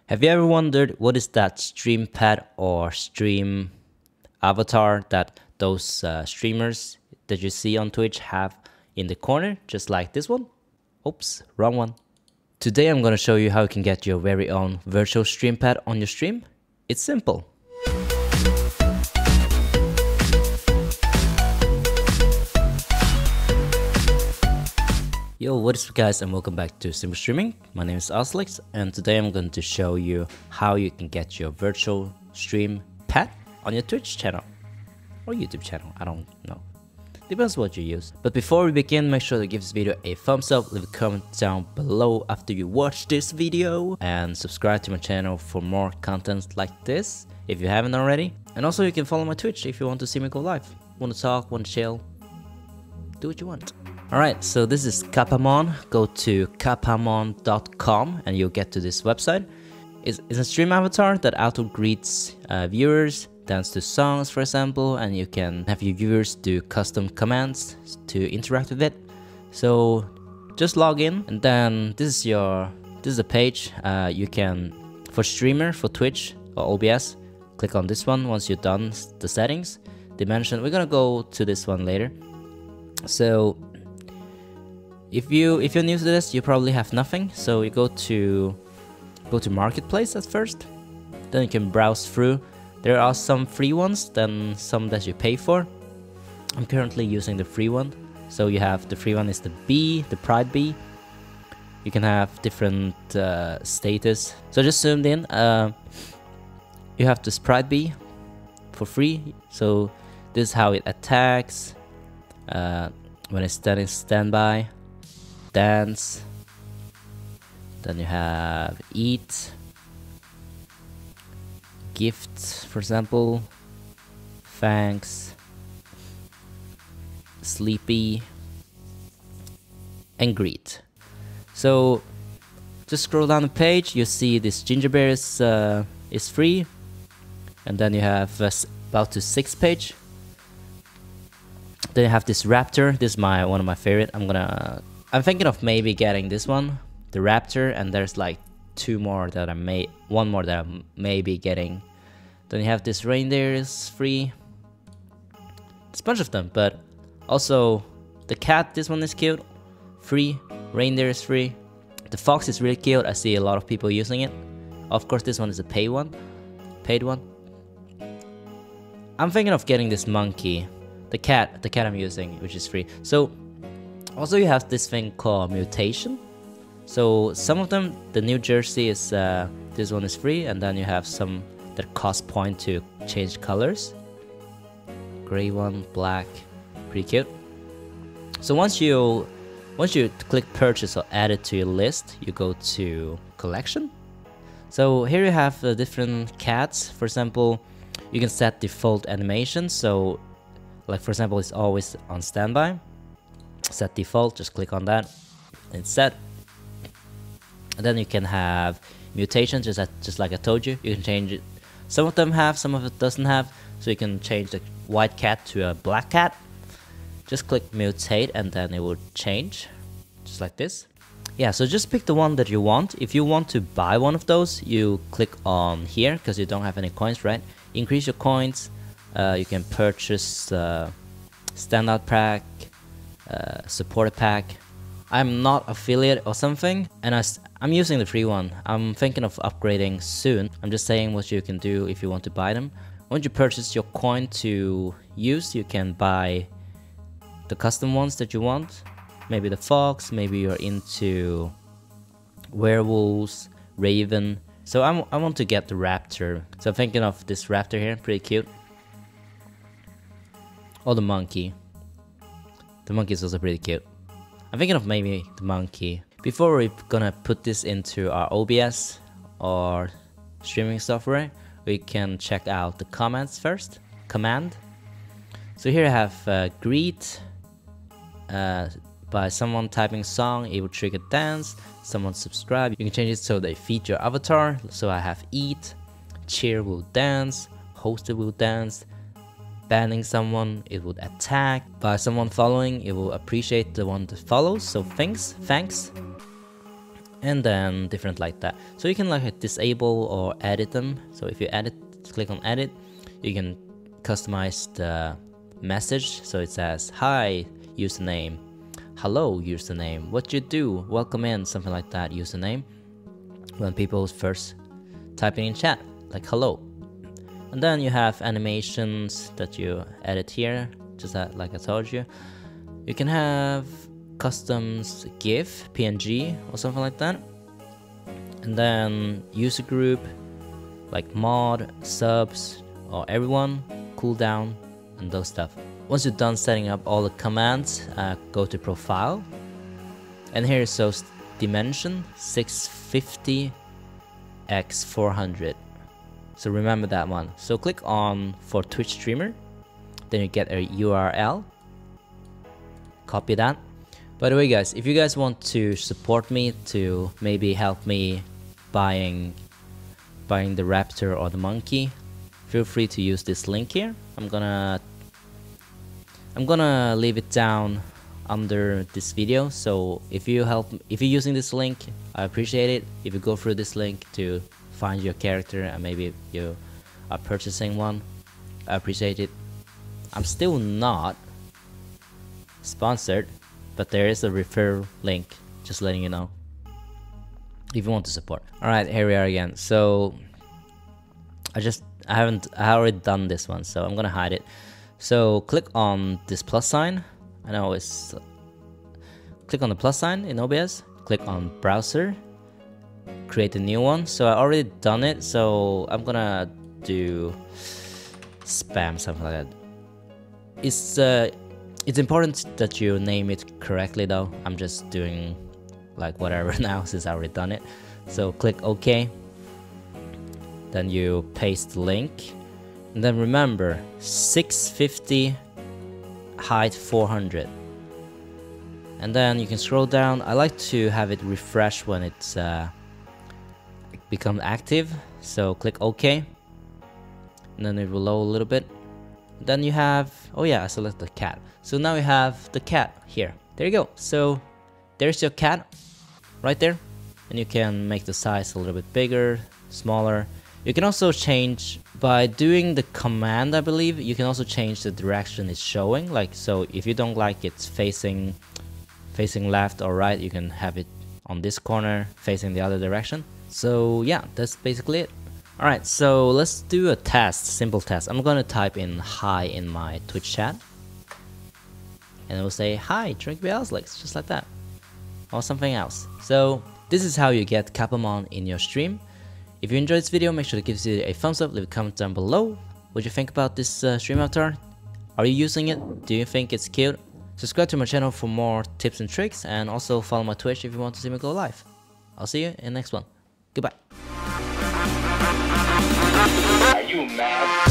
Have you ever wondered what is that stream pet or stream avatar that those streamers that you see on Twitch have in the corner, just like this one? Oops, wrong one. Today I'm going to show you how you can get your very own virtual stream pet on your stream. It's simple. Yo, what is up guys, and welcome back to Simple Streaming. My name is Oslex, and today I'm going to show you how you can get your virtual stream pet on your Twitch channel or YouTube channel, I don't know. Depends what you use. But before we begin, make sure to give this video a thumbs up, leave a comment down below after you watch this video, and subscribe to my channel for more content like this if you haven't already. And also you can follow my Twitch if you want to see me go live. Want to talk, want to chill, do what you want. Alright, so this is Kappamon. Go to kappamon.com and you'll get to this website. It's a stream avatar that auto-greets viewers, dance to songs for example, and you can have your viewers do custom commands to interact with it. So just log in, and then this is a page you can, for streamer, for Twitch or OBS, click on this one once you've done the settings. Dimension, we're gonna go to this one later. So if you're new to this, you probably have nothing. So you go to marketplace at first, then you can browse through. There are some free ones, then some that you pay for. I'm currently using the free one. So you have the free one is the bee, the pride bee. You can have different status. So just zoomed in, you have this pride bee for free. So this is how it attacks when it's standby. Dance, then you have eat, gift for example, thanks, sleepy, and greet. So just scroll down the page, you see this ginger bear is free, and then you have about to 6th page. Then you have this raptor. This is one of my favorite. I'm thinking of maybe getting this one, the raptor, and there's like one more that I may be getting. Then you have this reindeer is free. There's a bunch of them, but also the cat, this one is cute, free. Reindeer is free. The fox is really cute. I see a lot of people using it. Of course, this one is a paid one. I'm thinking of getting this monkey, the cat I'm using, which is free. So also you have this thing called mutation. So some of them, the New Jersey is this one is free, and then you have some that cost point to change colors. Gray one, black, pretty cute. So once you click purchase or add it to your list, you go to collection. So here you have different cats. For example, you can set default animation. So like for example, it's always on standby. Set default, just click on that, it's set. And then you can have mutation, just like I told you. You can change it. Some of them have, some of it doesn't have. So you can change the white cat to a black cat. Just click mutate and then it will change, just like this. Yeah, so just pick the one that you want. If you want to buy one of those, you click on here because you don't have any coins, right? Increase your coins. You can purchase standout pack, supporter pack. I'm not affiliate or something, and I'm using the free one. I'm thinking of upgrading soon. I'm just saying what you can do if you want to buy them. Once you purchase your coin to use, you can buy the custom ones that you want. Maybe the fox, maybe you're into werewolves, raven. So I want to get the raptor. So I'm thinking of this raptor here, pretty cute. Or the monkey. The monkey is also pretty cute. I'm thinking of maybe the monkey. Before we're gonna put this into our OBS or streaming software, we can check out the commands first. Command. So here I have greet. By someone typing song, it will trigger dance. Someone subscribe. You can change it so they feed your avatar. So I have eat. Cheer will dance. Hosted will dance. Banning someone, it would attack. By someone following, it will appreciate the one that follows. So thanks. and then different like that. So you can like disable or edit them. So if you edit, click on edit, you can customize the message. So it says, hi username, hello username, what you do, welcome in, something like that username, when people first typing in chat, like hello. And then you have animations that you edit here, just like I told you. You can have customs GIF, PNG or something like that. And then user group, like mod, subs, or everyone, cooldown, and those stuff. Once you're done setting up all the commands, go to profile. And here it shows dimension 650 x 400. So remember that one. So click on for Twitch streamer, then you get a URL, copy that. By the way guys, if you guys want to support me to maybe help me buying the raptor or the monkey, feel free to use this link here. I'm gonna leave it down under this video. So if you're using this link, I appreciate it. If you go through this link to find your character and maybe you are purchasing one, I appreciate it. I'm still not sponsored, but there is a referral link, just letting you know if you want to support. Alright, here we are again. So I already done this one, so I'm gonna hide it. So click on this plus sign. I know it's click on the plus sign in OBS, click on browser, create a new one. So I already done it, so I'm gonna do spam, something like that. It's important that you name it correctly though. I'm just doing like whatever now since I already done it. So click OK, then you paste the link, and then remember 650 height 400, and then you can scroll down. I like to have it refresh when it's become active, so click OK, and then it will load a little bit. Then you have, oh yeah, I select the cat. So now we have the cat here. There you go. So there's your cat right there, and you can make the size a little bit bigger, smaller. You can also change by doing the command, I believe. You can also change the direction it's showing. Like, so if you don't like it's facing left or right, you can have it on this corner facing the other direction. So yeah, that's basically it. Alright, so let's do a test, simple test. I'm gonna type in hi in my Twitch chat, and it will say hi, drink Alex, just like that, or something else. So this is how you get Kappamon in your stream. If you enjoyed this video, make sure to give it a thumbs up, leave a comment down below. What do you think about this stream avatar? Are you using it? Do you think it's cute? Subscribe to my channel for more tips and tricks, and also follow my Twitch if you want to see me go live. I'll see you in the next one. Goodbye. Are you mad?